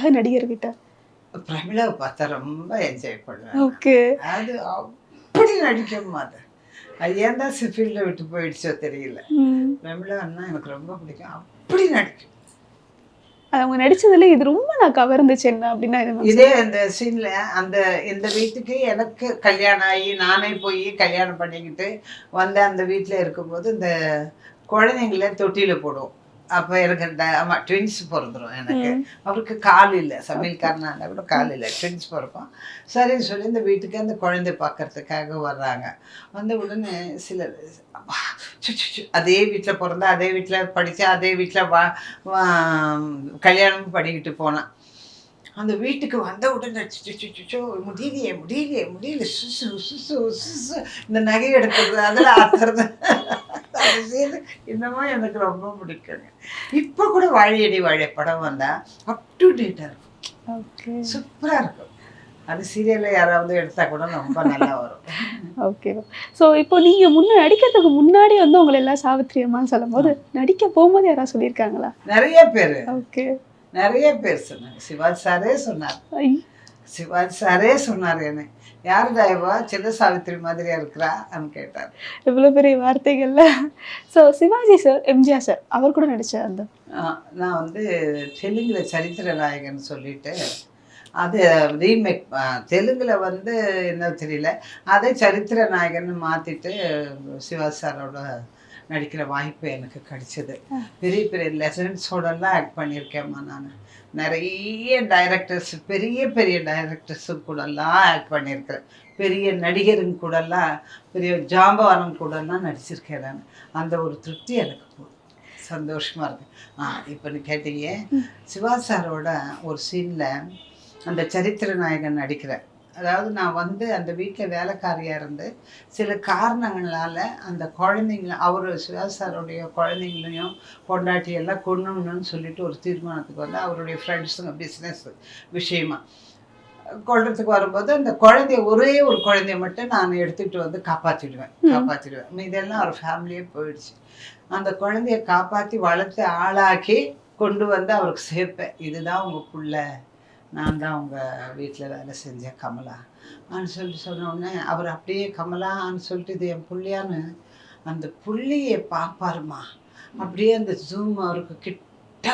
சக நடிகர்கிட்ட? பிரமிளாவை பார்த்தா ரொம்ப என்ஜாய் பண்ணுவேன். ஓகே. அது அப்படி நடிக்கும் அது. அது ஏன் தான் ஃபீல்டில் விட்டு போயிடுச்சோ தெரியல. பிரமிளான்னா எனக்கு ரொம்ப பிடிக்கும். அப்படி நடிக்கும். அவங்க நடிச்சதுல இது ரொம்ப நான் கவர்ந்துச்சு என்ன அப்படின்னா இதே அந்த சீன்ல இந்த வீட்டுக்கு எனக்கு கல்யாணம் ஆகி நானே போய் கல்யாணம் பண்ணிக்கிட்டு வந்து அந்த வீட்டில் இருக்கும்போது இந்த குழந்தைங்கள தொட்டியில் போடுவோம். அப்போ எனக்கு ஆமாம் ட்வின்ஸ் பிறந்துடும் எனக்கு. அவருக்கு கால் இல்லை, சமையல்காரனாக இருந்தால் கூட கால் இல்லை, ட்வின்ஸ் பிறப்போம். சரின்னு சொல்லி இந்த வீட்டுக்கு அந்த குழந்தை பார்க்கறதுக்காக வர்றாங்க. வந்த உடனே சில அதே வீட்டில் பிறந்தா, அதே வீட்டில் படித்தா, அதே வீட்டில் கல்யாணமும் பண்ணிக்கிட்டு போனான். அந்த வீட்டுக்கு வந்த உடனே முடியலையே முடியலையே முடியல சுசு சுசு சுசு இந்த நகை எடுக்கிறது அதில் ஆத்துறது இன்னமும் எனக்கு ரொம்ப பிடிக்குங்க. இப்போ கூட வாழையடி வாழை படம் வந்தால் அப் டு டேட்டாக இருக்கும், சூப்பராக இருக்கும். அது சீரியலில் யாராவது எடுத்தால் கூட ரொம்ப நல்லா வரும். ஓகே. ஸோ இப்போ நீங்கள் நடிக்கிறதுக்கு முன்னாடி வந்து உங்களை எல்லாம் சாவித்திரி அம்மான்னு சொல்லும் போது நடிக்க போகும்போது யாராவது சொல்லியிருக்காங்களா? நிறைய பேர். ஓகே. நிறைய பேர் சொன்னாங்க. சிவாஜி சாரே சொன்னார். சிவாஜி சாரே சொன்னார் என்ன, யார் தாயவா சின்ன சாவித்திரி மாதிரியா இருக்கிறா அப்படின்னு கேட்டார். இவ்வளோ பெரிய வார்த்தைகள்ல. So Sivaji sir, MGR sir அவர் கூட நடித்தேன். அந்த நான் வந்து தெலுங்கில் சரித்திர நாயகன் சொல்லிட்டு அது ரீமேக் தெலுங்கில் வந்து என்ன தெரியல, அதை சரித்திர நாயகன் மாற்றிட்டு சிவாஜி சாரோட நடிக்கிற வாய்ப்பு எனக்கு கிடைச்சிது. பெரிய பெரிய லெசன்ஸோடலாம் ஆக்ட் பண்ணியிருக்கேம்மா நான். நிறைய டைரக்டர்ஸ், பெரிய பெரிய டைரக்டர்ஸு கூடலாம் ஆக்ட் பண்ணியிருக்கிறேன். பெரிய நடிகருங்க கூடலாம், பெரிய ஜாம்பவானம் கூடலாம் நடிச்சிருக்கேன் நான். அந்த ஒரு திருப்தி எனக்கு சந்தோஷமாக இருக்கு. இப்போ நீ கேட்டீங்க, சிவாஜி சாரோட ஒரு சீனில் அந்த சரித்திர நாயகன் நடிக்கிறேன். அதாவது நான் வந்து அந்த வீட்டில் வேலைக்காரியாக இருந்து சில காரணங்களால் அந்த குழந்தைங்கள சிவாஜி சாருடைய குழந்தைங்களையும் பொண்டாட்டியெல்லாம் கொல்லணும்னு சொல்லிட்டு ஒரு தீர்மானத்துக்கு வந்து அவருடைய ஃப்ரெண்ட்ஸுங்க பிஸ்னஸ் விஷயமா கொள்றதுக்கு வரும்போது அந்த ஒரே ஒரு குழந்தைய மட்டும் நான் எடுத்துகிட்டு வந்து காப்பாற்றிடுவேன். இதெல்லாம் ஒரு ஃபேமிலியே போயிடுச்சு. அந்த குழந்தைய காப்பாற்றி வளர்த்து ஆளாக்கி கொண்டு வந்து அவருக்கு சேர்ப்பேன். இதுதான் உங்கள் புள்ள, நான் தான் உங்கள் வீட்டில் வேலை செஞ்சேன் கமலா சொல்லிட்டு சொன்னோடனே அவர் அப்படியே கமலான்னு சொல்லிட்டு இது என் புள்ளியான்னு அந்த புள்ளியை பார்ப்பாருமா. அப்படியே அந்த ஜூம் அவருக்கு